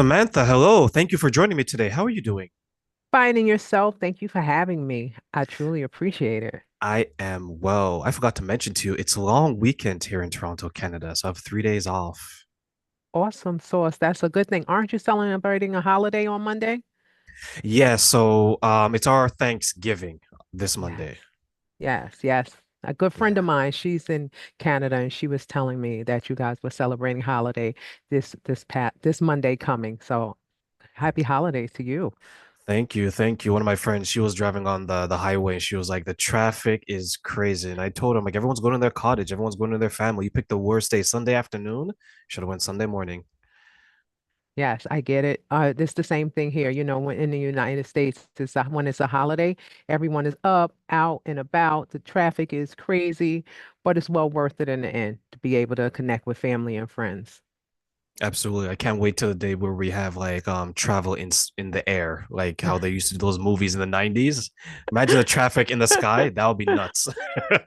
Samantha, hello. Thank you for joining me today. How are you doing? Finding yourself. Thank you for having me. I truly appreciate it. I am well. I forgot to mention to you, it's a long weekend here in Toronto, Canada, so I have 3 days off. Awesome sauce. That's a good thing. Aren't you celebrating a holiday on Monday? Yeah, so it's our Thanksgiving this Yes. Monday. Yes, yes. A good friend Yeah. of mine, she's in Canada and she was telling me that you guys were celebrating holiday this Monday coming. So happy holidays to you. Thank you. Thank you. One of my friends, she was driving on the highway and she was like, the traffic is crazy. And I told him, like, everyone's going to their cottage, everyone's going to their family. You picked the worst day, Sunday afternoon. Should have went Sunday morning. Yes, I get it. It's the same thing here. When in the United States, when it's a holiday, everyone is up, out, and about. The traffic is crazy, but it's well worth it in the end to be able to connect with family and friends. Absolutely. I can't wait till the day where we have like travel in the air, like how they used to do those movies in the 90s. Imagine the traffic in the sky. That would be nuts.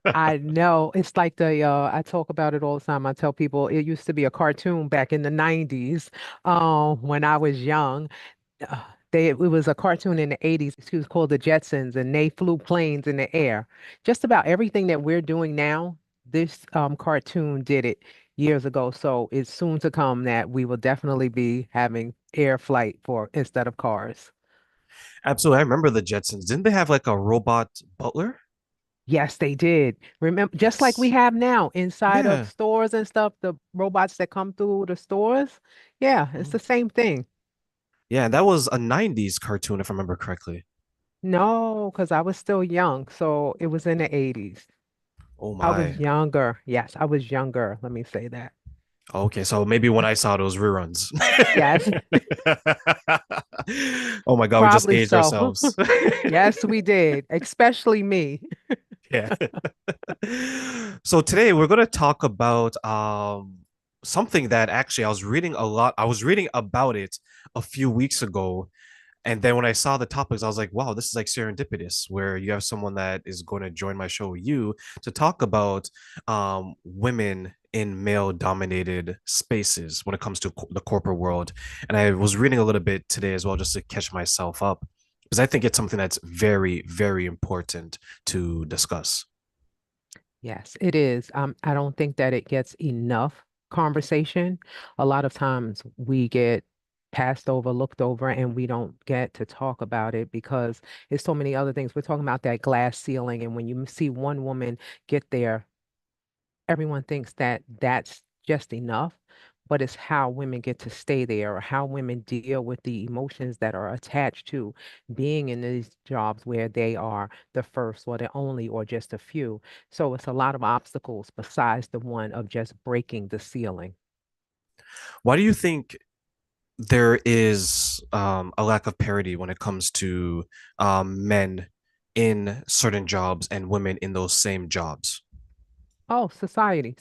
I know it's like I talk about it all the time. I tell people it used to be a cartoon back in the 90s, when I was young. Uh, it was a cartoon in the 80s, excuse, called The Jetsons, and they flew planes in the air. Just about everything that we're doing now, this cartoon did it years ago. So it's soon to come that we will definitely be having air flight for instead of cars. Absolutely. I remember the Jetsons. Didn't they have like a robot butler? Yes, they did. Remember, just like we Yes. have now inside of Yeah. stores and stuff, the robots that come through the stores. Yeah, it's Mhm. the same thing. Yeah, that was a 90s cartoon, if I remember correctly. No, because I was still young, so it was in the 80s. Oh I was my. younger. Yes, I was younger. Let me say that. Okay, so maybe when I saw those reruns. Yes, Oh my God, we just probably aged so. ourselves. Yes, we did, especially me. Yeah. So today we're going to talk about something that actually I was reading a lot. I was reading about it a few weeks ago. And then when I saw the topics, I was like, wow, this is like serendipitous, where you have someone that is going to join my show, you, to talk about women in male dominated spaces when it comes to the corporate world. And I was reading a little bit today as well, just to catch myself up, because I think it's something that's very, very important to discuss. Yes, it is. I don't think that it gets enough conversation. A lot of times we get passed over, looked over, and we don't get to talk about it because there's so many other things. We're talking about that glass ceiling, and when you see one woman get there, everyone thinks that that's just enough, but it's how women get to stay there or how women deal with the emotions that are attached to being in these jobs where they are the first or the only or just a few. So it's a lot of obstacles besides the one of just breaking the ceiling. Why do you think there is a lack of parity when it comes to men in certain jobs and women in those same jobs? Oh, society,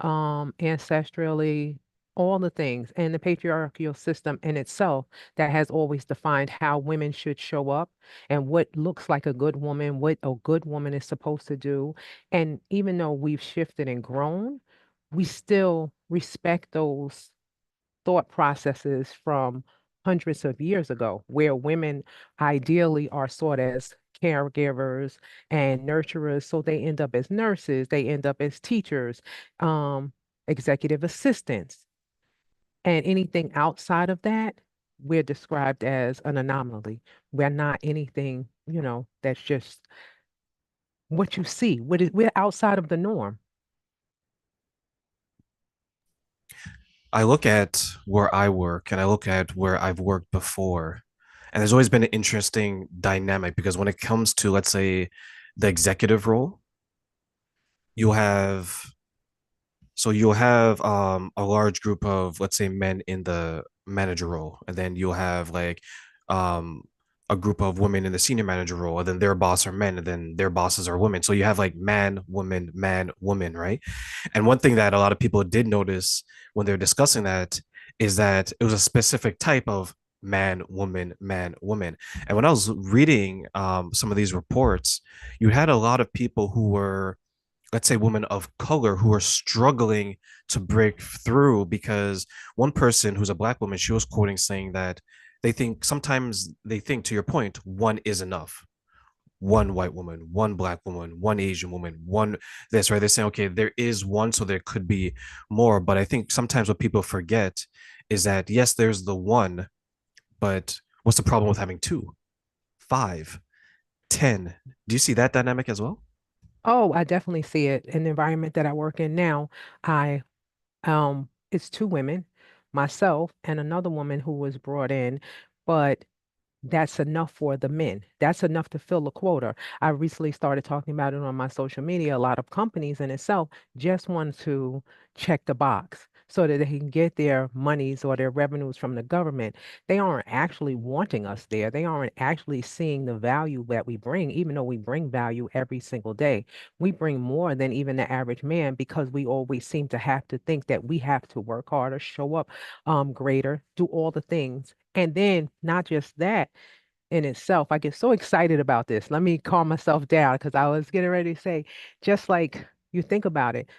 ancestrally, all the things, and the patriarchal system in itself that has always defined how women should show up and what looks like a good woman, what a good woman is supposed to do. And even though we've shifted and grown, we still respect those thought processes from hundreds of years ago, where women ideally are sought as caregivers and nurturers. So they end up as nurses, they end up as teachers, um, executive assistants, and anything outside of that, we're described as an anomaly. We're not anything, that's just what you see. We're outside of the norm. I look at where I work and I look at where I've worked before, and there's always been an interesting dynamic because when it comes to, let's say, the executive role, you'll have you'll have a large group of, let's say, men in the manager role, and then you'll have like um a group of women in the senior manager role, and then their boss are men, and then their bosses are women. So you have like man, woman, right? And one thing that a lot of people did notice when they're discussing that is that it was a specific type of man, woman, man, woman. And when I was reading some of these reports, you had a lot of people who were, let's say women of color who are struggling to break through because one person who's a black woman, she was quoting saying that sometimes they think, to your point, one is enough. One white woman, one black woman, one Asian woman, one this, right? They're saying, okay, there is one, so there could be more. But I think sometimes what people forget is that, yes, there's the one, but what's the problem with having two, five, 10? Do you see that dynamic as well? Oh, I definitely see it in the environment that I work in now. I it's two women, myself and another woman who was brought in, but that's enough for the men. That's enough to fill a quota. I recently started talking about it on my social media. A lot of companies in itself just want to check the box so that they can get their monies or their revenues from the government. They aren't actually wanting us there. They aren't actually seeing the value that we bring, even though we bring value every single day. We bring more than even the average man because we always seem to have to think that we have to work harder, show up greater, do all the things. And then not just that in itself. I get so excited about this. Let me calm myself down because I was getting ready to say, just like you think about it,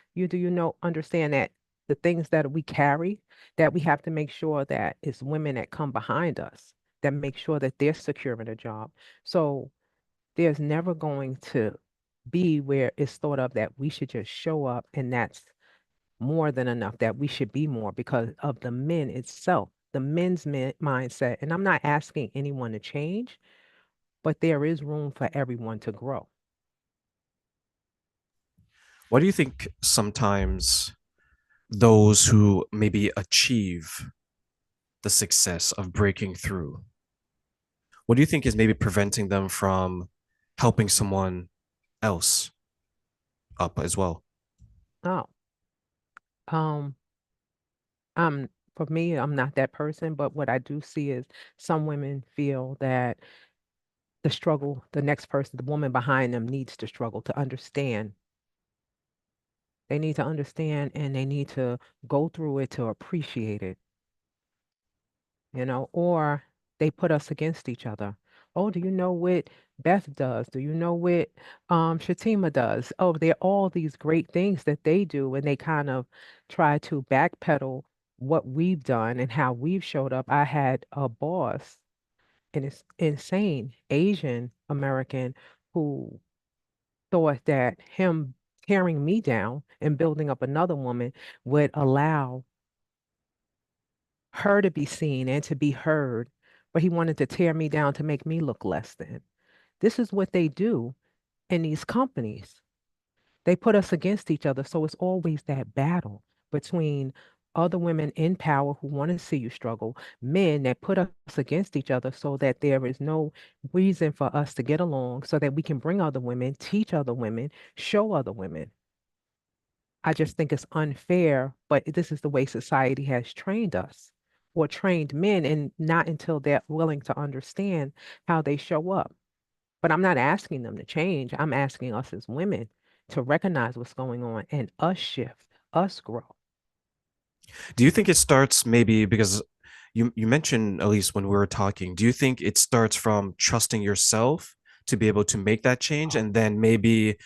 understand that the things that we carry, that we have to make sure that it's women that come behind us that make sure that they're secure in a job. So there's never going to be where it's thought of that we should just show up and that's more than enough, that we should be more because of the men itself, the mindset. And I'm not asking anyone to change, but there is room for everyone to grow. What do you think sometimes those who maybe achieve the success of breaking through, what do you think is maybe preventing them from helping someone else up as well? Oh, um, I'm for me, I'm not that person, but what I do see is some women feel that the struggle, the next person, the woman behind them needs to struggle to understand. They need to understand and they need to go through it to appreciate it, or they put us against each other. Oh, do you know what Beth does? Do you know what Shatima does? Oh, they're all these great things that they do, and they kind of try to backpedal what we've done and how we've showed up. I had a boss, and it's insane, Asian American, who thought that him tearing me down and building up another woman would allow her to be seen and to be heard, but he wanted to tear me down to make me look less than. This is what they do in these companies. They put us against each other. So it's always that battle between other women in power who want to see you struggle, men that put us against each other so that there is no reason for us to get along, so that we can bring other women, teach other women, show other women. I just think it's unfair, but this is the way society has trained us or trained men, and not until they're willing to understand how they show up. But I'm not asking them to change. I'm asking us as women to recognize what's going on and us shift, us grow. Do you think it starts maybe because you mentioned, at least when we were talking, do you think it starts from trusting yourself to be able to make that change, and then maybe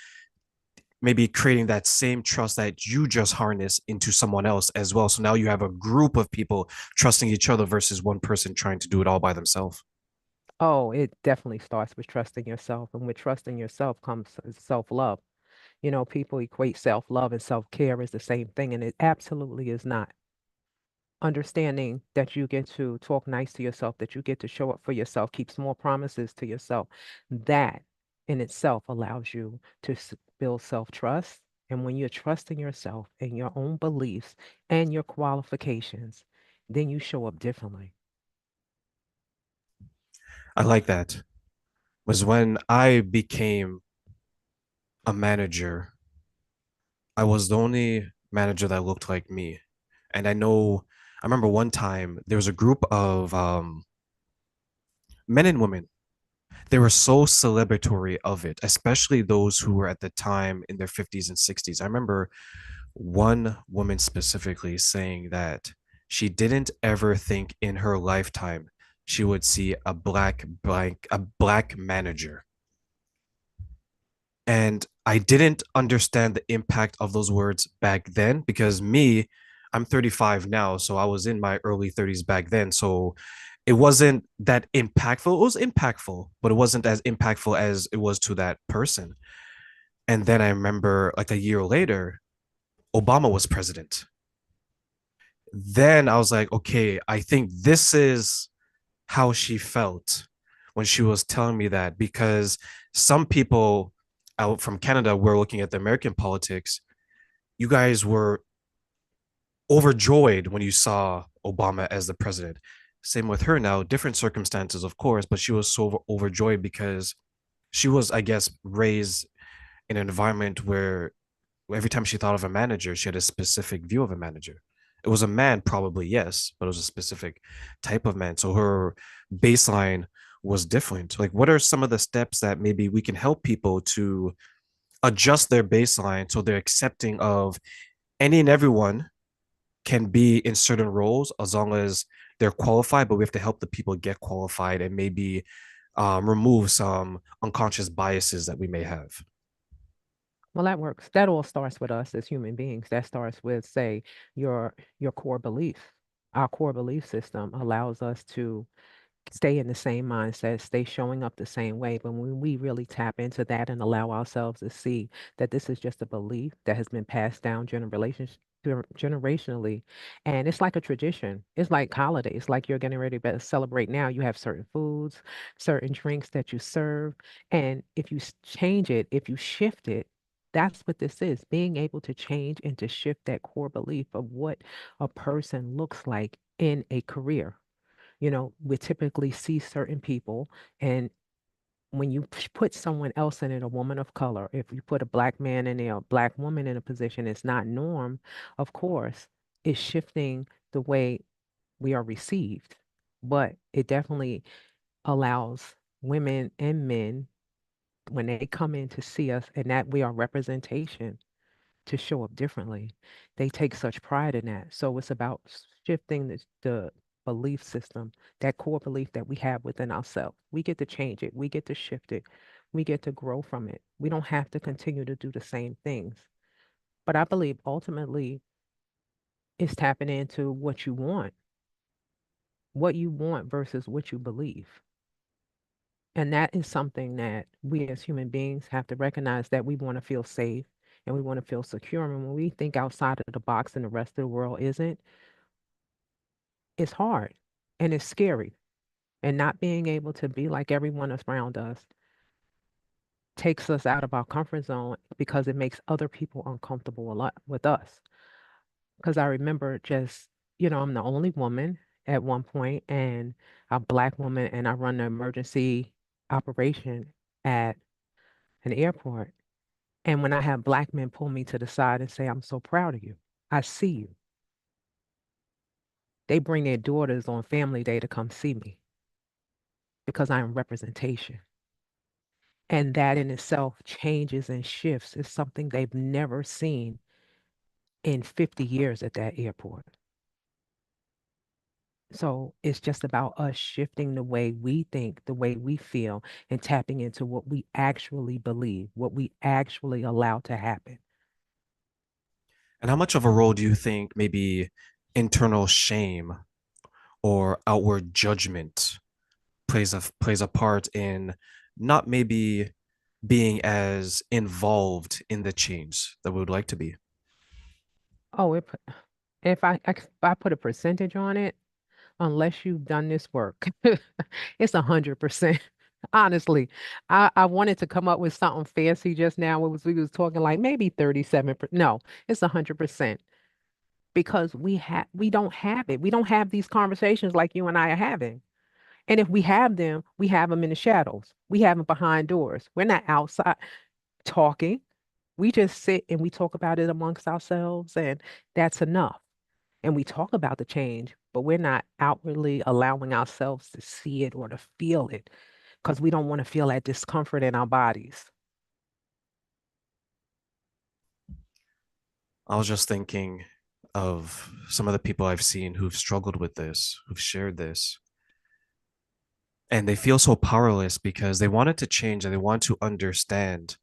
creating that same trust that you just harness into someone else as well, so now you have a group of people trusting each other versus one person trying to do it all by themselves? Oh, it definitely starts with trusting yourself. And with trusting yourself comes self love. People equate self love and self care as the same thing, and it absolutely is not. Understanding that you get to talk nice to yourself, that you get to show up for yourself, keep small promises to yourself. That in itself allows you to build self trust. And when you're trusting yourself and your own beliefs and your qualifications, then you show up differently. I like that. Was when I became a manager, I was the only manager that looked like me. And I remember one time there was a group of men and women. They were so celebratory of it, especially those who were at the time in their 50s and 60s. I remember one woman specifically saying that she didn't ever think in her lifetime she would see a black manager. And I didn't understand the impact of those words back then because I'm 35 now. So I was in my early 30s back then. So it wasn't that impactful. It was impactful, but it wasn't as impactful as it was to that person. And then I remember like a year later, Obama was president. Then I was like, okay, I think this is how she felt when she was telling me that because some people out from Canada were looking at the American politics. You guys were overjoyed when you saw Obama as the president. Same with her now, different circumstances, of course, but she was so overjoyed because she was, I guess, raised in an environment where every time she thought of a manager, she had a specific view of a manager. It was a man, probably, yes, but it was a specific type of man. So her baseline was different. Like, what are some of the steps that maybe we can help people to adjust their baseline so they're accepting of any and everyone can be in certain roles as long as they're qualified, but we have to help the people get qualified and maybe remove some unconscious biases that we may have. Well, that works. That all starts with us as human beings. That starts with, say, your core beliefs. Our core belief system allows us to stay in the same mindset, stay showing up the same way. But when we really tap into that and allow ourselves to see that this is just a belief that has been passed down generationally, and it's like a tradition. It's like holidays, like you're getting ready to celebrate now. You have certain foods, certain drinks that you serve, and if you change it, if you shift it. That's what this is, being able to change and to shift that core belief of what a person looks like in a career. We typically see certain people, and when you put someone else in it, a woman of color, if you put a black man in there, a black woman in a position, it's not norm, of course, it's shifting the way we are received. But it definitely allows women and men, when they come in to see us, and that we are representation to show up differently. They take such pride in that. So it's about shifting the belief system, that core belief that we have within ourselves. We get to change it, we get to shift it, we get to grow from it. We don't have to continue to do the same things. But I believe ultimately it's tapping into what you want versus what you believe. And that is something that we as human beings have to recognize, that we want to feel safe and we want to feel secure. And when we think outside of the box and the rest of the world isn't, it's hard and it's scary. And not being able to be like everyone around us takes us out of our comfort zone because it makes other people uncomfortable a lot with us. Because I remember just, I'm the only woman at one point and a black woman, and I run the emergency operation at an airport. And when I have black men pull me to the side and say, I'm so proud of you, I see you. They bring their daughters on family day to come see me because I am representation. And that in itself changes and shifts. Is something they've never seen in 50 years at that airport. So it's just about us shifting the way we think, the way we feel, and tapping into what we actually believe, what we actually allow to happen. And how much of a role do you think maybe internal shame or outward judgment plays a part in not maybe being as involved in the change that we would like to be? Oh, if I put a percentage on it, unless you've done this work, it's 100%. Honestly, I wanted to come up with something fancy just now. We was talking like maybe 37%. No, it's 100% because we don't have it. We don't have these conversations like you and I are having. And if we have them, we have them in the shadows. We have them behind doors. We're not outside talking. We just sit and we talk about it amongst ourselves, and that's enough. And we talk about the change, but we're not outwardly allowing ourselves to see it or to feel it because we don't want to feel that discomfort in our bodies. I was just thinking of some of the people I've seen who've struggled with this, who've shared this, and they feel so powerless because they wanted to change and they want to understand,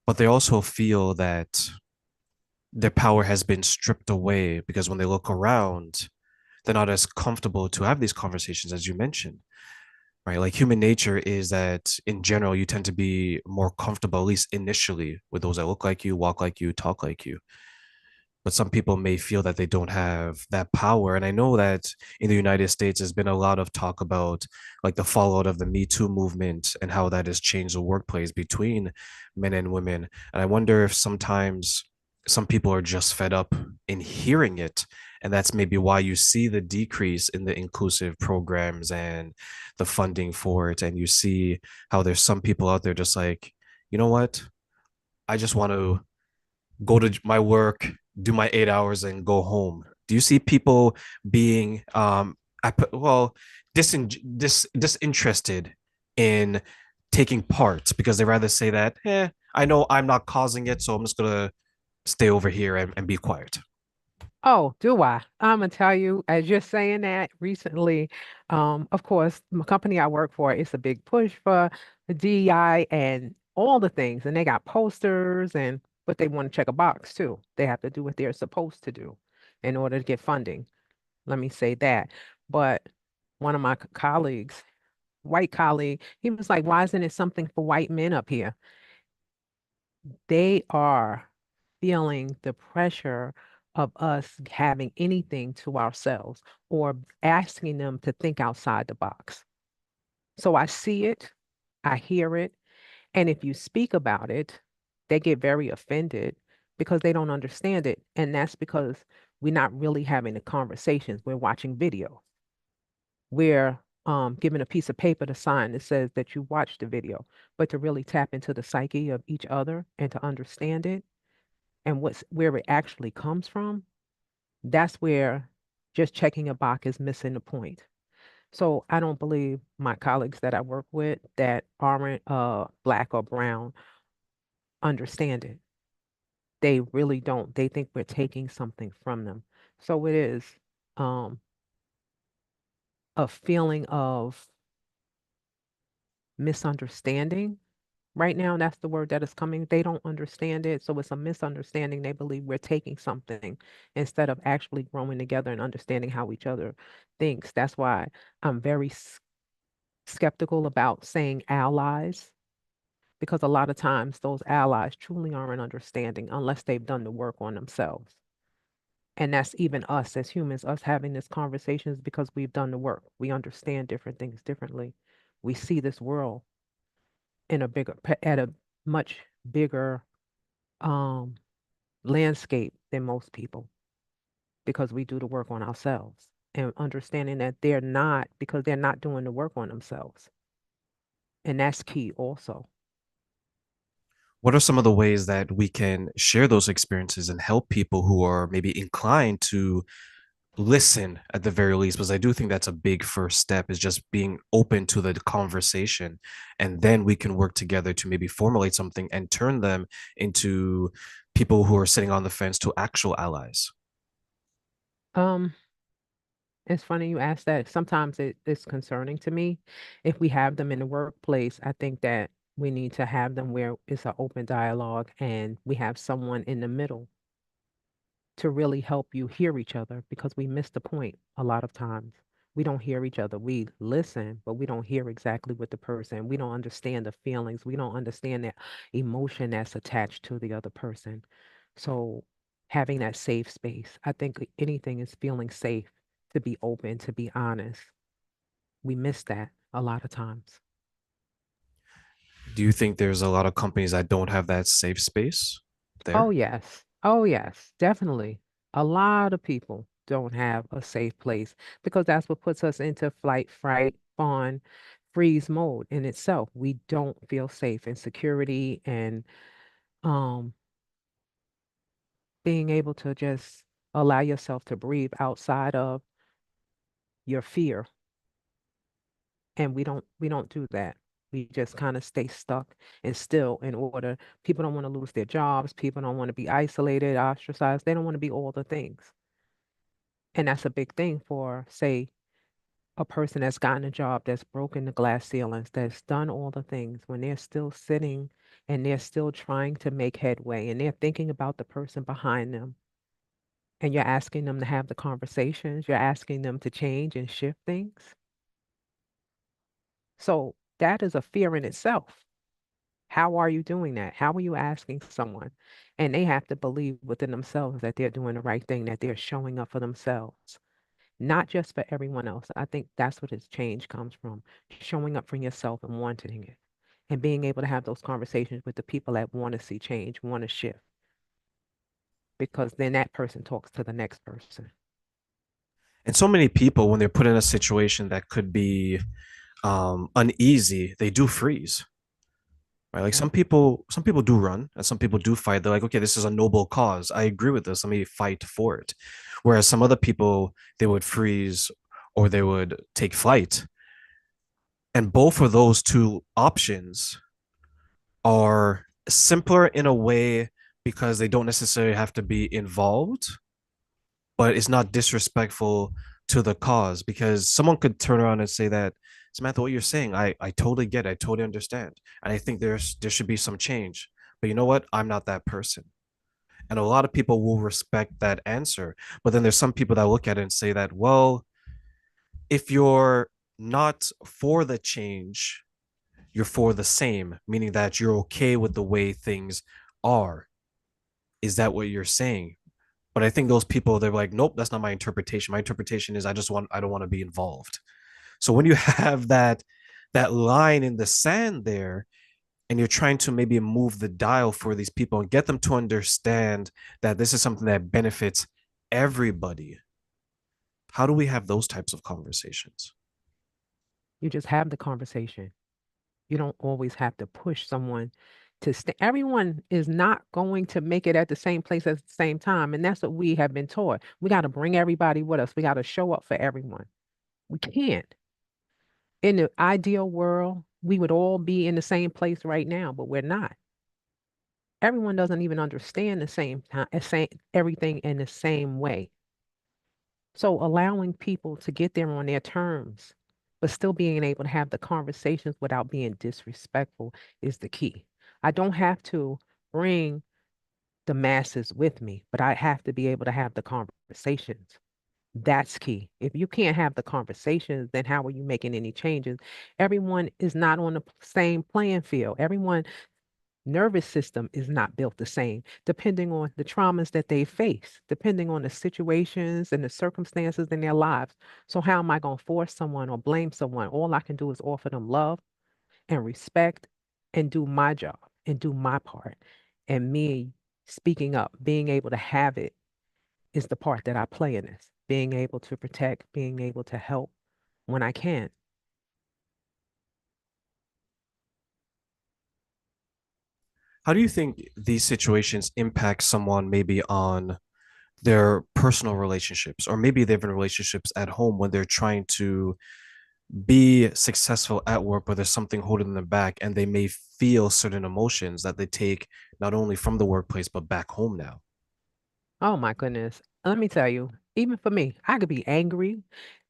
but they also feel that their power has been stripped away because when they look around, they're not as comfortable to have these conversations as you mentioned, right? Like human nature is that in general, you tend to be more comfortable, at least initially, with those that look like you, walk like you, talk like you. But some people may feel that they don't have that power. And I know that in the United States, there's been a lot of talk about like the fallout of the Me Too movement and how that has changed the workplace between men and women. And I wonder if sometimes some people are just fed up in hearing it. And that's maybe why you see the decrease in the inclusive programs and the funding for it. And you see how there's some people out there just like, you know what? I just want to go to my work, do my 8 hours, and go home. Do you see people being well disinterested in taking part because they rather say that, I know I'm not causing it, so I'm just gonna stay over here and be quiet. Oh, do I? I'm gonna tell you, as you're saying that recently, of course, the company I work for, it's a big push for the DEI and all the things, and they got posters and but they want to check a box too. They have to do what they're supposed to do in order to get funding. Let me say that. But one of my colleagues, white colleague, he was like, "Why isn't it something for white men up here?" They are feeling the pressure of us having anything to ourselves or asking them to think outside the box. So I see it, I hear it, and if you speak about it, they get very offended because they don't understand it. And that's because we're not really having the conversations. We're watching video. We're given a piece of paper to sign that says that you watched the video, but to really tap into the psyche of each other and to understand it and what's where it actually comes from, that's where just checking a box is missing the point. So I don't believe my colleagues that I work with that aren't black or brown understand it. They really don't. They think we're taking something from them. So it is um, a feeling of misunderstanding right now. That's the word that is coming. They don't understand it. So it's a misunderstanding. They believe we're taking something instead of actually growing together and understanding how each other thinks. That's why I'm very skeptical about saying allies, because a lot of times those allies truly aren't understanding unless they've done the work on themselves. And that's even us as humans, us having this conversation is because we've done the work. We understand different things differently. We see this world in a bigger, at a much bigger um, landscape than most people because we do the work on ourselves and understanding that they're not because they're not doing the work on themselves. And that's key also. What are some of the ways that we can share those experiences and help people who are maybe inclined to listen at the very least? Because I do think that's a big first step, is just being open to the conversation, and then we can work together to maybe formulate something and turn them into people who are sitting on the fence to actual allies. Um, it's funny you ask that. Sometimes it's concerning to me. If we have them in the workplace, I think that we need to have them where it's an open dialogue and we have someone in the middle to really help you hear each other because we miss the point a lot of times. We don't hear each other. We listen, but we don't hear exactly what the person, we don't understand the feelings. We don't understand that emotion that's attached to the other person. So having that safe space, I think anything is feeling safe to be open, to be honest. We miss that a lot of times. Do you think there's a lot of companies that don't have that safe space Oh, there? yes. Oh, yes, definitely. A lot of people don't have a safe place because that's what puts us into flight, fright, fawn, freeze mode in itself. We don't feel safe in security and um, being able to just allow yourself to breathe outside of your fear. And we don't do that. We just kind of stay stuck and still in order. People don't want to lose their jobs. People don't want to be isolated, ostracized. They don't want to be all the things. And that's a big thing for, say, a person that's gotten a job, that's broken the glass ceilings, that's done all the things, when they're still sitting and they're still trying to make headway and they're thinking about the person behind them, and you're asking them to have the conversations, you're asking them to change and shift things. So that is a fear in itself. How are you doing that? How are you asking someone? And they have to believe within themselves that they're doing the right thing, that they're showing up for themselves, not just for everyone else. I think that's what this change comes from, showing up for yourself and wanting it, and being able to have those conversations with the people that want to see change, want to shift, because then that person talks to the next person. And so many people, when they're put in a situation that could be uneasy, they do freeze, right? Like Yep. some people do run, and some people do fight. They're like, okay, this is a noble cause. I agree with this. Let me fight for it. Whereas some other people, they would freeze or they would take flight. And both of those two options are simpler in a way because they don't necessarily have to be involved, but it's not disrespectful to the cause because someone could turn around and say that, Samantha, what you're saying, I totally get it, I totally understand. And I think there should be some change. But you know what? I'm not that person. And a lot of people will respect that answer. But then there's some people that look at it and say that, well, if you're not for the change, you're for the same, meaning that you're okay with the way things are. Is that what you're saying? But I think those people, they're like, nope, that's not my interpretation. My interpretation is I don't want to be involved. So when you have that line in the sand there, and you're trying to maybe move the dial for these people and get them to understand that this is something that benefits everybody, how do we have those types of conversations? You just have the conversation. You don't always have to push someone to stay. Everyone is not going to make it at the same place at the same time. And that's what we have been taught. We got to bring everybody with us. We got to show up for everyone. We can't. In the ideal world, we would all be in the same place right now, but we're not. Everyone doesn't even understand the same time, same, everything in the same way. So allowing people to get there on their terms, but still being able to have the conversations without being disrespectful is the key. I don't have to bring the masses with me, but I have to be able to have the conversations. That's key. If you can't have the conversations, then how are you making any changes? Everyone is not on the same playing field. Everyone nervous system is not built the same, depending on the traumas that they face, depending on the situations and the circumstances in their lives. So, how am I going to force someone or blame someone? All I can do is offer them love and respect and do my job and do my part. And me speaking up, being able to have it is the part that I play in this, being able to protect, being able to help when I can. How do you think these situations impact someone maybe on their personal relationships or maybe they've in relationships at home when they're trying to be successful at work, but there's something holding them back and they may feel certain emotions that they take not only from the workplace but back home now? Oh my goodness. Let me tell you, even for me, I could be angry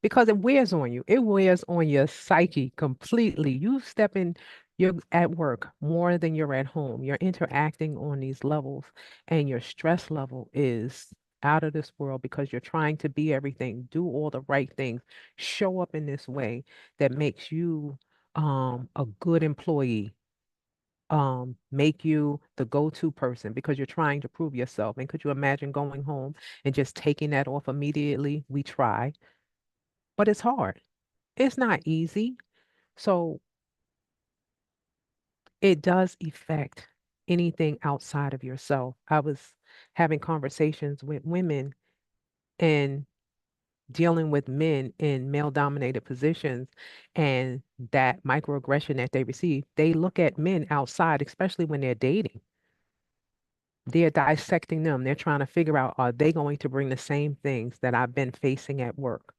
because it wears on you. It wears on your psyche completely. You step in, you're at work more than you're at home. You're interacting on these levels, and your stress level is out of this world because you're trying to be everything, do all the right things, show up in this way that makes you a good employee, make you the go-to person because you're trying to prove yourself. And could you imagine going home and just taking that off immediately? We try, but it's hard. It's not easy. So it does affect anything outside of yourself. I was having conversations with women and dealing with men in male dominated positions, and that microaggression that they receive, they look at men outside, especially when they're dating. They're dissecting them. They're trying to figure out, are they going to bring the same things that I've been facing at work?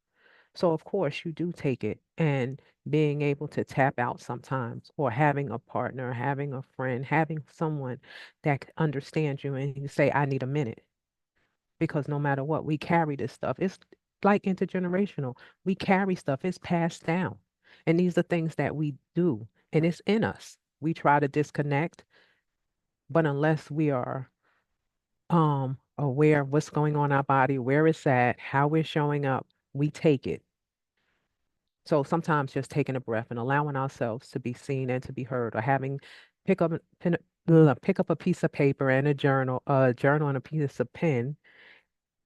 So, of course, you do take it, and being able to tap out sometimes, or having a partner, having a friend, having someone that understands you and you say, I need a minute. Because no matter what, we carry this stuff. like intergenerational. We carry stuff, it's passed down. And these are things that we do, and it's in us. We try to disconnect, but unless we are aware of what's going on in our body, where it's at, how we're showing up, we take it. So sometimes just taking a breath and allowing ourselves to be seen and to be heard, or having pick up a pick up a piece of paper and a journal and a piece of pen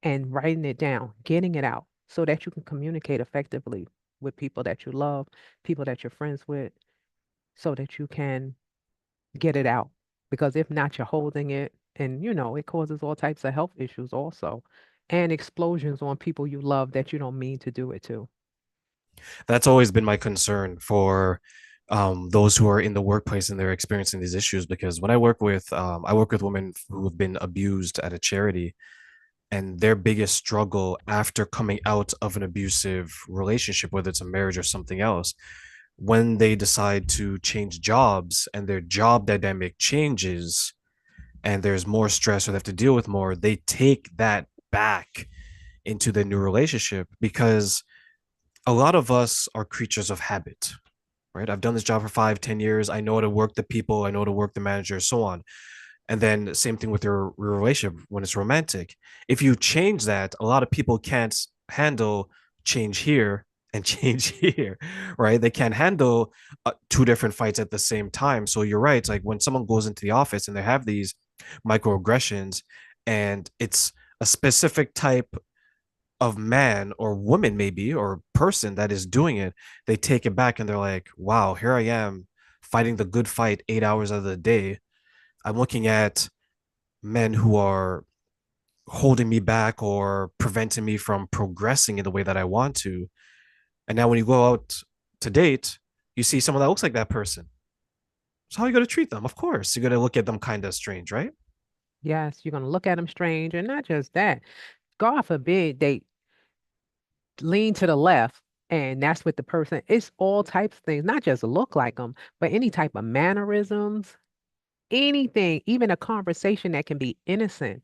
and writing it down, getting it out so that you can communicate effectively with people that you love, people that you're friends with, so that you can get it out. Because if not, you're holding it, and it causes all types of health issues also, and explosions on people you love that you don't mean to do it to. That's always been my concern for those who are in the workplace and they're experiencing these issues. Because when I work with women who have been abused at a charity, and their biggest struggle after coming out of an abusive relationship, whether it's a marriage or something else, when they decide to change jobs and their job dynamic changes and there's more stress or they have to deal with more, they take that back into their new relationship because a lot of us are creatures of habit, right? I've done this job for 5, 10 years. I know how to work the people, I know how to work the manager, so on. And then same thing with your relationship when it's romantic. If you change that, a lot of people can't handle change here and change here, right? They can't handle two different fights at the same time. So you're right. It's like when someone goes into the office and they have these microaggressions and it's a specific type of man or woman maybe or person that is doing it, they take it back and they're like, wow, here I am fighting the good fight 8 hours of the day. I'm looking at men who are holding me back or preventing me from progressing in the way that I want to. And now when you go out to date, you see someone that looks like that person. So how are you going to treat them? Of course, you're going to look at them kind of strange, right? Yes, you're going to look at them strange, and not just that. God forbid they lean to the left, and that's what the person. It's all types of things, not just look like them, but any type of mannerisms, anything, even a conversation that can be innocent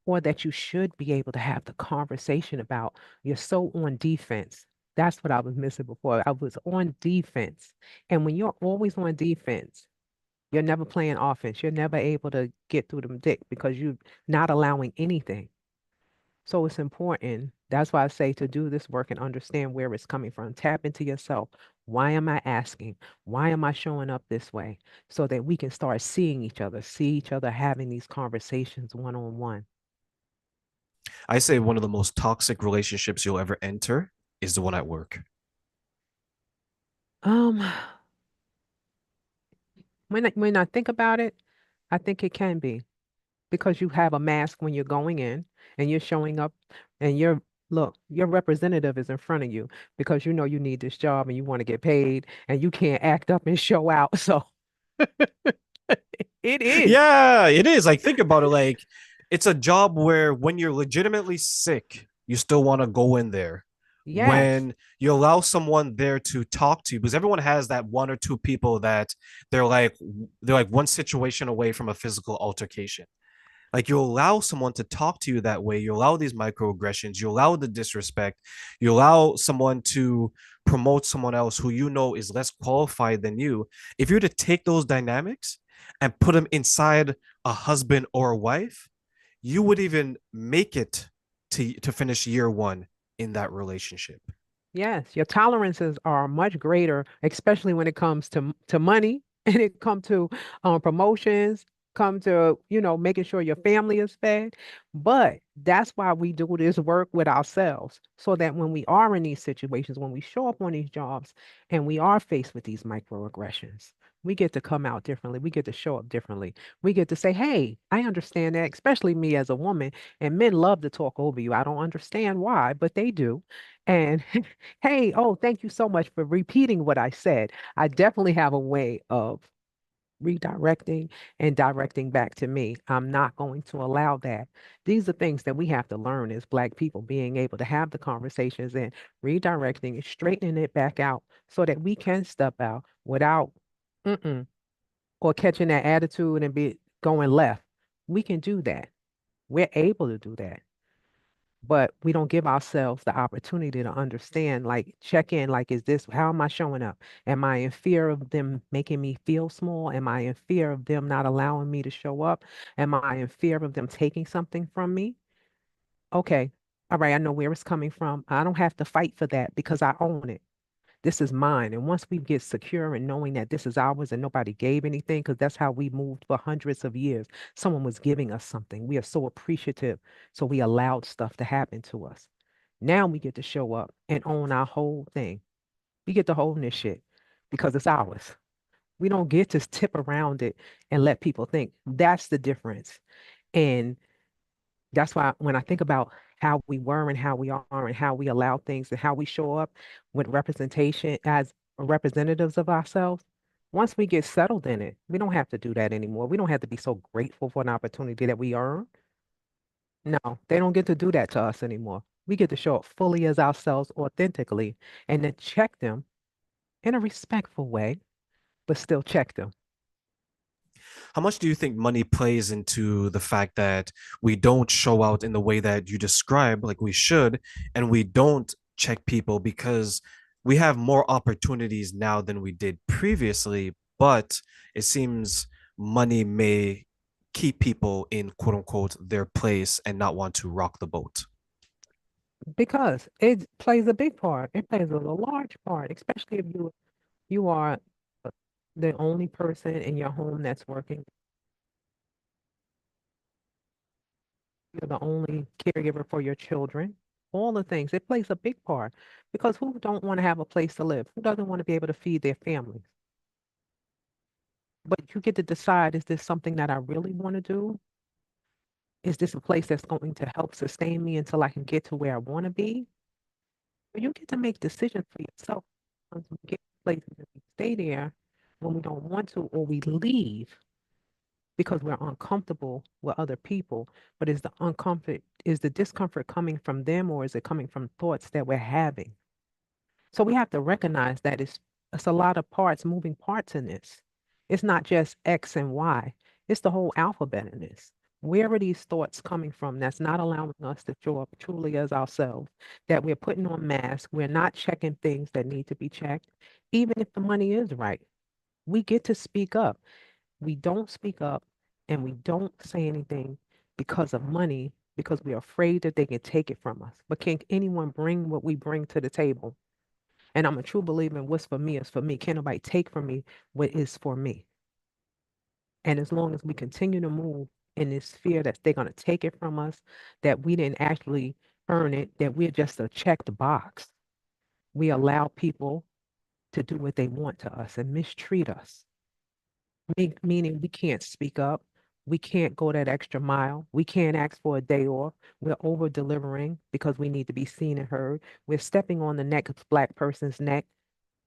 or that you should be able to have the conversation about. You're so on defense. That's what I was missing before. I was on defense. And when you're always on defense, you're never playing offense. You're never able to get through them dick because you're not allowing anything. So it's important. That's why I say to do this work and understand where it's coming from. Tap into yourself. Why am I asking? Why am I showing up this way? So that we can start seeing each other, see each other having these conversations one on one. I say one of the most toxic relationships you'll ever enter is the one at work. Um, when I think about it, I think it can be because you have a mask when you're going in and you're showing up and your representative is in front of you because you know you need this job and you want to get paid and you can't act up and show out. So it is. Yeah, it is. Like, think about it. Like, it's a job where when you're legitimately sick, you still want to go in there. Yes. When you allow someone there to talk to you, because everyone has that one or two people that they're like they're like one situation away from a physical altercation. Like you allow someone to talk to you that way, you allow these microaggressions, you allow the disrespect, you allow someone to promote someone else who you know is less qualified than you. If you were to take those dynamics and put them inside a husband or a wife, you would even make it to finish year one in that relationship. Yes, your tolerances are much greater, especially when it comes to money and it come to promotions, come to, making sure your family is fed. But that's why we do this work with ourselves, so that when we are in these situations, when we show up on these jobs and we are faced with these microaggressions, we get to come out differently. We get to show up differently. We get to say, hey, I understand that, especially me as a woman. And men love to talk over you. I don't understand why, but they do. And hey, oh, thank you so much for repeating what I said. I definitely have a way of redirecting and directing back to me. I'm not going to allow that. These are things that we have to learn as Black people, being able to have the conversations and redirecting and straightening it back out so that we can step out without mm-mm, or catching that attitude and be going left. We can do that. We're able to do that. but we don't give ourselves the opportunity to understand, like check in, like, is this, how am I showing up? Am I in fear of them making me feel small? Am I in fear of them not allowing me to show up? Am I in fear of them taking something from me? Okay, all right, I know where it's coming from. I don't have to fight for that because I own it. This is mine. And once we get secure in knowing that this is ours and nobody gave anything, because that's how we moved for hundreds of years. Someone was giving us something. We are so appreciative. So we allowed stuff to happen to us. Now we get to show up and own our whole thing. We get to own this shit because it's ours. We don't get to tip around it and let people think. That's the difference. And that's why when I think about how we were and how we are and how we allow things and how we show up with representation as representatives of ourselves, once we get settled in it, we don't have to do that anymore. We don't have to be so grateful for an opportunity that we earn. No, they don't get to do that to us anymore. We get to show up fully as ourselves authentically and then check them in a respectful way, but still check them. How much do you think money plays into the fact that we don't show out in the way that you describe like we should, and we don't check people because we have more opportunities now than we did previously, but it seems money may keep people in quote unquote their place and not want to rock the boat. Because it plays a big part. It plays a large part, especially if you are the only person in your home that's working. You're the only caregiver for your children. All the things. It plays a big part because who don't want to have a place to live? Who doesn't want to be able to feed their families? But you get to decide, is this something that I really want to do? Is this a place that's going to help sustain me until I can get to where I want to be? But you get to make decisions for yourself. Once we get places and we stay there when we don't want to, or we leave because we're uncomfortable with other people. But is the discomfort coming from them or is it coming from thoughts that we're having? So we have to recognize that it's a lot of parts, moving parts in this. It's not just X and Y. It's the whole alphabet in this. Where are these thoughts coming from that's not allowing us to show up truly as ourselves, that we're putting on masks, we're not checking things that need to be checked, even if the money is right. We get to speak up. We don't speak up and we don't say anything because of money, because we're afraid that they can take it from us. But can anyone bring what we bring to the table? And I'm a true believer in what's for me is for me. Can't nobody take from me what is for me. And as long as we continue to move in this fear that they're going to take it from us, that we didn't actually earn it, that we're just a checked box, we allow people to do what they want to us and mistreat us. Meaning we can't speak up. We can't go that extra mile. We can't ask for a day off. We're over delivering because we need to be seen and heard. We're stepping on the neck of black person's neck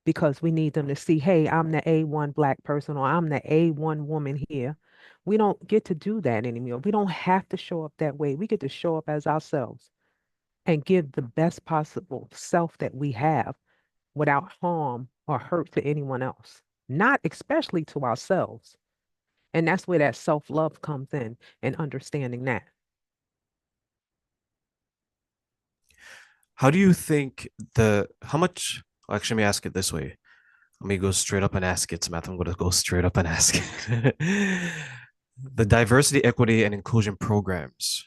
because we need them to see, hey, I'm the A1 black person or I'm the A1 woman here. We don't get to do that anymore. We don't have to show up that way. We get to show up as ourselves and give the best possible self that we have without harm or hurt to anyone else, not especially to ourselves. And that's where that self love comes in and understanding that. How do you think how much, actually, let me ask it this way. Let me go straight up and ask it, Samantha. I'm going to go straight up and ask it. The diversity, equity, and inclusion programs,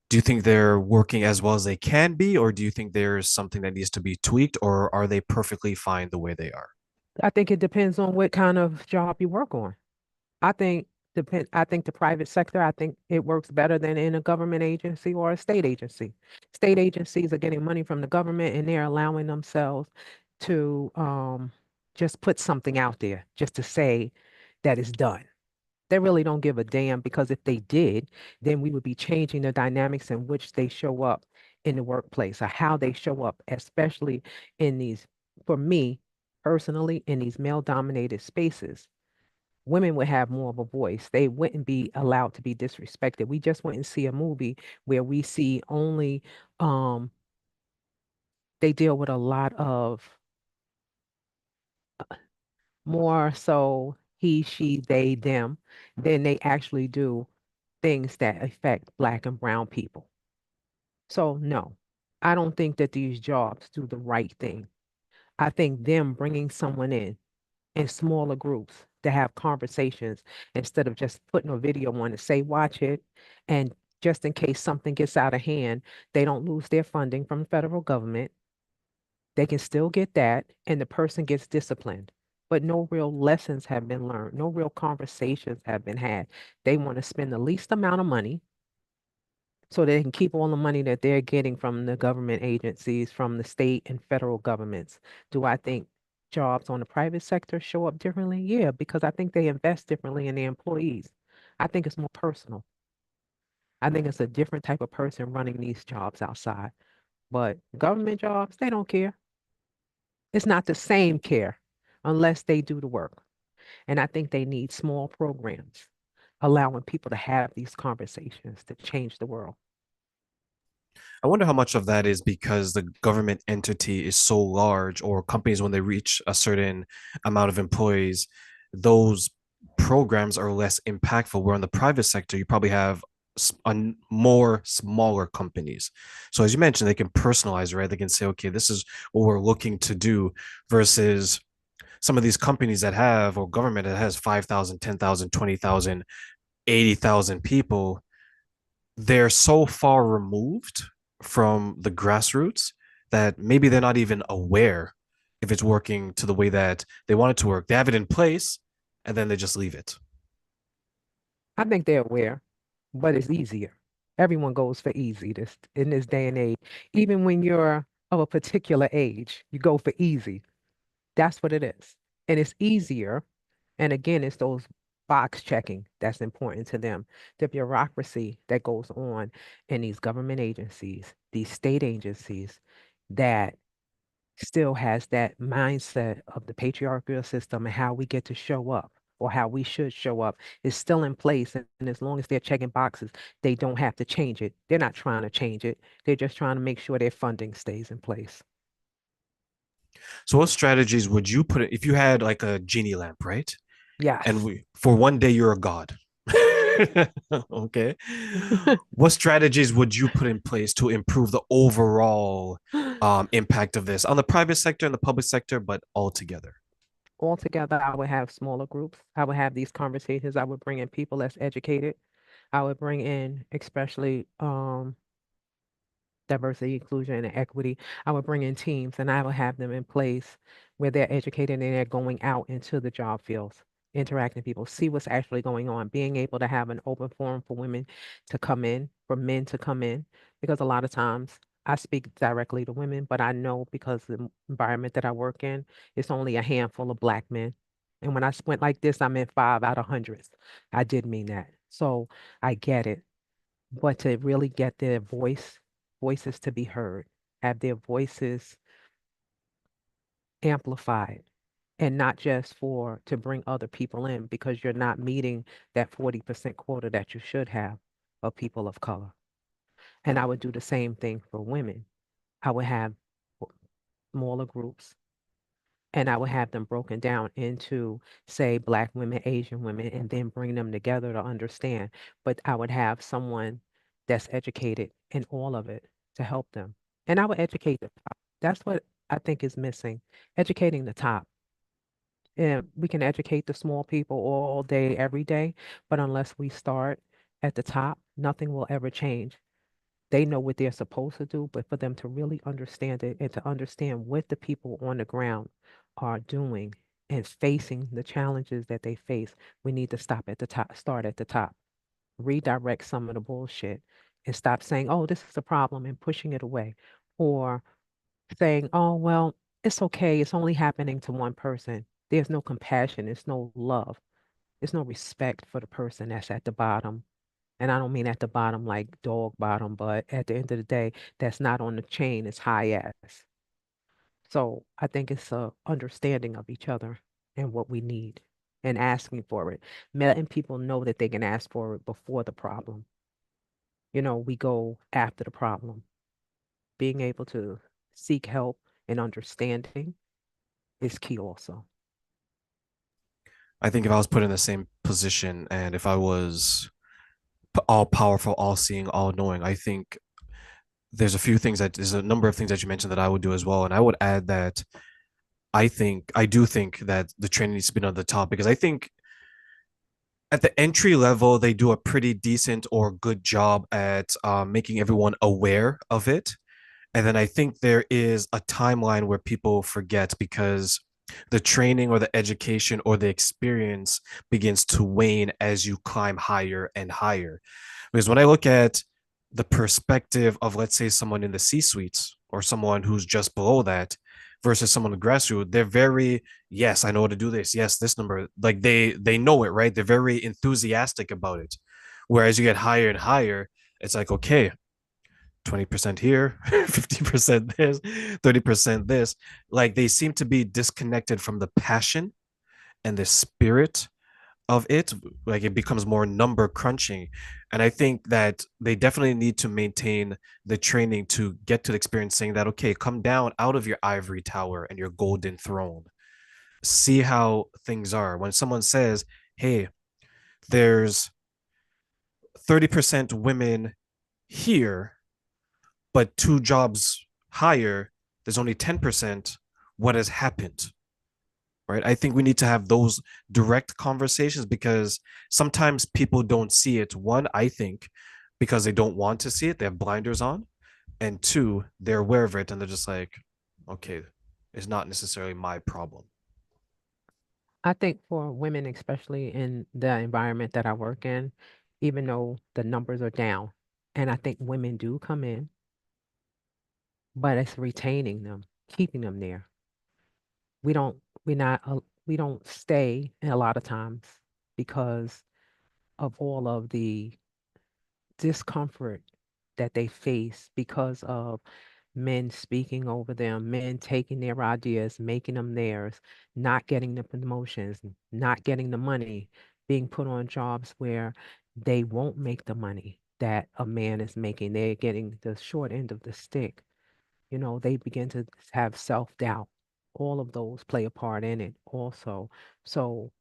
do you think they're working as well as they can be, or do you think there's something that needs to be tweaked, or are they perfectly fine the way they are? I think it depends on what kind of job you work on. I think I think the private sector, I think it works better than in a government agency or a state agency. State agencies are getting money from the government and they're allowing themselves to just put something out there just to say that it's done. They really don't give a damn because if they did, then we would be changing the dynamics in which they show up in the workplace or how they show up, especially in these, for me personally, in these male dominated spaces. Women would have more of a voice. They wouldn't be allowed to be disrespected. We just went and see a movie where we see only um they deal with a lot of more so he, she, they, them than they actually do things that affect black and brown people. So, no, I don't think that these jobs do the right thing. I think them bringing someone in smaller groups to have conversations instead of just putting a video on to say, watch it. And just in case something gets out of hand, they don't lose their funding from the federal government. They can still get that, and the person gets disciplined. But no real lessons have been learned, no real conversations have been had. They want to spend the least amount of money so they can keep all the money that they're getting from the government agencies, from the state and federal governments. Do I think jobs on the private sector show up differently? Yeah, because I think they invest differently in their employees. I think it's more personal. I think it's a different type of person running these jobs outside. But government jobs, they don't care. It's not the same care unless they do the work. And I think they need small programs allowing people to have these conversations to change the world. I wonder how much of that is because the government entity is so large, or companies, when they reach a certain amount of employees, those programs are less impactful. Where in the private sector, you probably have more smaller companies. So as you mentioned, they can personalize, right? They can say, okay, this is what we're looking to do versus some of these companies that have, or government that has 5,000, 10,000, 20,000, 80,000 people. They're so far removed from the grassroots that maybe they're not even aware if it's working to the way that they want it to work. They have it in place and then they just leave it. I think they're aware, but it's easier. Everyone goes for easy this in this day and age. Even when you're of a particular age, you go for easy. That's what it is. And it's easier. And again, it's those box checking that's important to them. The bureaucracy that goes on in these government agencies, these state agencies that still has that mindset of the patriarchal system and how we get to show up or how we should show up is still in place. And as long as they're checking boxes, they don't have to change it. They're not trying to change it. They're just trying to make sure their funding stays in place. So, what strategies would you put in if you had like a genie lamp, right? And Yes. for one day you're a god. Okay. What strategies would you put in place to improve the overall impact of this on the private sector and the public sector, but all together? Altogether, I would have smaller groups. I would have these conversations. I would bring in people that's educated. I would bring in, especially diversity, inclusion, and equity. I would bring in teams and I would have them in place where they're educated and they're going out into the job fields, interacting with people, see what's actually going on, being able to have an open forum for women to come in, for men to come in, because a lot of times I speak directly to women, but I know because the environment that I work in, it's only a handful of Black men. And when I went like this, I meant 5 out of hundreds. I did mean that. So I get it, but to really get their voices to be heard, have their voices amplified, and not just for to bring other people in because you're not meeting that 40% quota that you should have of people of color. And I would do the same thing for women. I would have smaller groups and I would have them broken down into, say, Black women, Asian women, and then bring them together to understand. But I would have someone that's educated in all of it to help them. And I would educate the top. That's what I think is missing, educating the top. And we can educate the small people all day, every day, but unless we start at the top, nothing will ever change. They know what they're supposed to do, but for them to really understand it and to understand what the people on the ground are doing and facing the challenges that they face, we need to stop at the top, start at the top, redirect some of the bullshit and stop saying, oh, this is a problem and pushing it away or saying, oh, well, it's okay. It's only happening to one person. There's no compassion. There's no love. There's no respect for the person that's at the bottom, and I don't mean at the bottom like dog bottom, but at the end of the day, that's not on the chain as high as. So I think it's a understanding of each other and what we need and asking for it. Letting people know that they can ask for it before the problem. We go after the problem. Being able to seek help and understanding is key also. I think if I was put in the same position and if I was all powerful, all seeing, all knowing, I think there's a number of things that you mentioned that I would do as well. And I would add that I do think that the training needs to be on the top because I think at the entry level, they do a pretty decent or good job at making everyone aware of it. And then I think there is a timeline where people forget because the training or the education or the experience begins to wane as you climb higher and higher. Because when I look at the perspective of, let's say, someone in the C suites or someone who's just below that versus someone in grassroots, they're very, yes, I know how to do this. Yes, this number, like they know it, right? They're very enthusiastic about it. Whereas you get higher and higher, it's like, okay, 20% here, 50% this, 30% this. Like they seem to be disconnected from the passion and the spirit of it. Like it becomes more number crunching. And I think that they definitely need to maintain the training to get to the experience saying that, okay, come down out of your ivory tower and your golden throne. See how things are. When someone says, hey, there's 30% women here, but two jobs higher, there's only 10%. What has happened? Right. I think we need to have those direct conversations because sometimes people don't see it. One, I think because they don't want to see it, they have blinders on. And two, they're aware of it and they're just like, okay, it's not necessarily my problem. I think for women, especially in the environment that I work in, even though the numbers are down, and I think women do come in, but it's retaining them, keeping them there. We don't, we don't stay a lot of times because of all of the discomfort that they face because of men speaking over them, men taking their ideas, making them theirs, not getting the promotions, not getting the money, being put on jobs where they won't make the money that a man is making. They're getting the short end of the stick. They begin to have self-doubt. All of those play a part in it also. So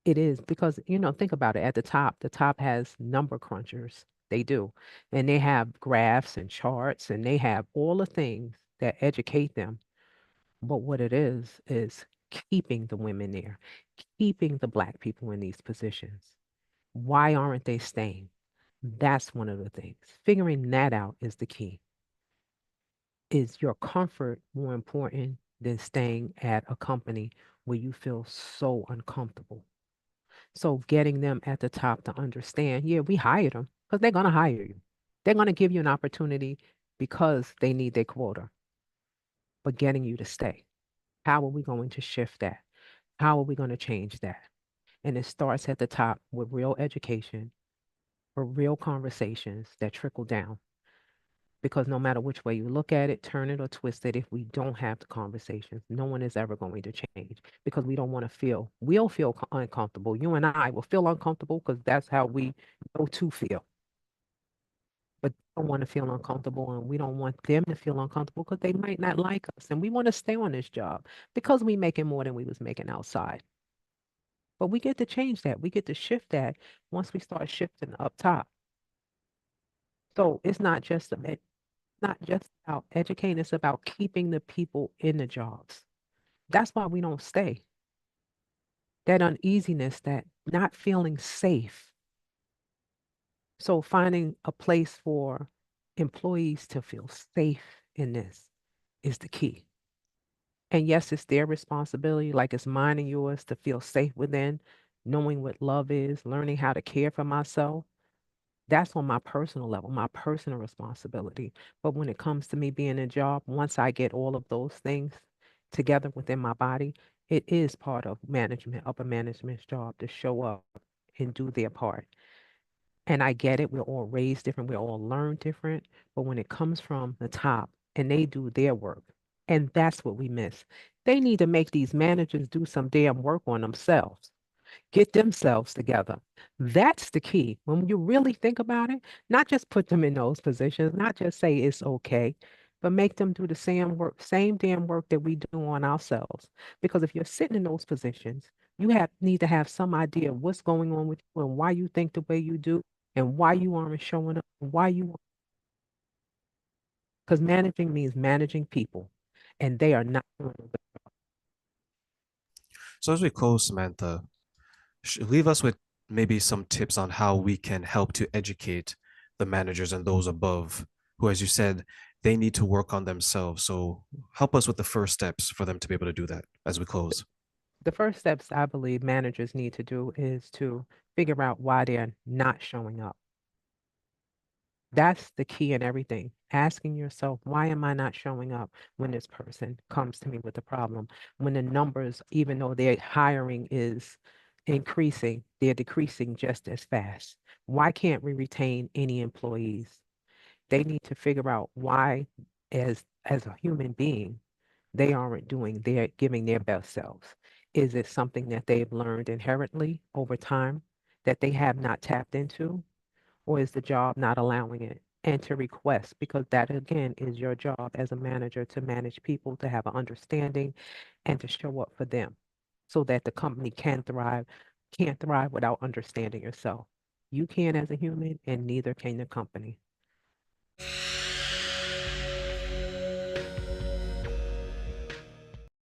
it is because, think about it. At the top has number crunchers. They do. And they have graphs and charts and they have all the things that educate them. But what it is keeping the women there, keeping the black people in these positions. Why aren't they staying? That's one of the things. Figuring that out is the key. Is your comfort more important than staying at a company where you feel so uncomfortable? So getting them at the top to understand, yeah, we hired them because they're going to hire you. They're going to give you an opportunity because they need their quota, but getting you to stay. How are we going to shift that? How are we going to change that? And it starts at the top with real education or real conversations that trickle down. Because no matter which way you look at it, turn it or twist it, if we don't have the conversations, no one is ever going to change because we don't want to we'll feel uncomfortable. You and I will feel uncomfortable because that's how we know to feel. But we don't want to feel uncomfortable and we don't want them to feel uncomfortable because they might not like us. And we want to stay on this job because we making more than we was making outside. But we get to change that. We get to shift that once we start shifting up top. So it's not just about educating, it's about keeping the people in the jobs. That's why we don't stay. That uneasiness, that not feeling safe. So finding a place for employees to feel safe in this is the key. And yes, it's their responsibility, like it's mine and yours, to feel safe within, knowing what love is, learning how to care for myself. That's on my personal level, my personal responsibility. But when it comes to me being a job, once I get all of those things together within my body, it is part of management, upper management's job to show up and do their part. And I get it, we're all raised different, we all learn different. But when it comes from the top and they do their work, and that's what we miss. They need to make these managers do some damn work on themselves, get themselves together. That's the key. When you really think about it, not just put them in those positions, not just say it's okay, but make them do the same damn work that we do on ourselves. Because if you're sitting in those positions, you need to have some idea of what's going on with you and why you think the way you do and why you aren't showing up, why you because managing means managing people, and they are not doing it. So as we close, Samantha, leave us with maybe some tips on how we can help to educate the managers and those above who, as you said, they need to work on themselves. So help us with the first steps for them to be able to do that as we close. The first steps I believe managers need to do is to figure out why they're not showing up. That's the key in everything. Asking yourself, why am I not showing up when this person comes to me with a problem? When the numbers, even though their hiring is increasing, they're decreasing just as fast. Why can't we retain any employees? They need to figure out why, as a human being, they aren't doing their giving their best selves. Is it something that they've learned inherently over time that they have not tapped into? Or is the job not allowing it? And to request, because that again is your job as a manager to manage people, to have an understanding and to show up for them so that the company can thrive, can't thrive without understanding yourself. You can as a human, and neither can the company.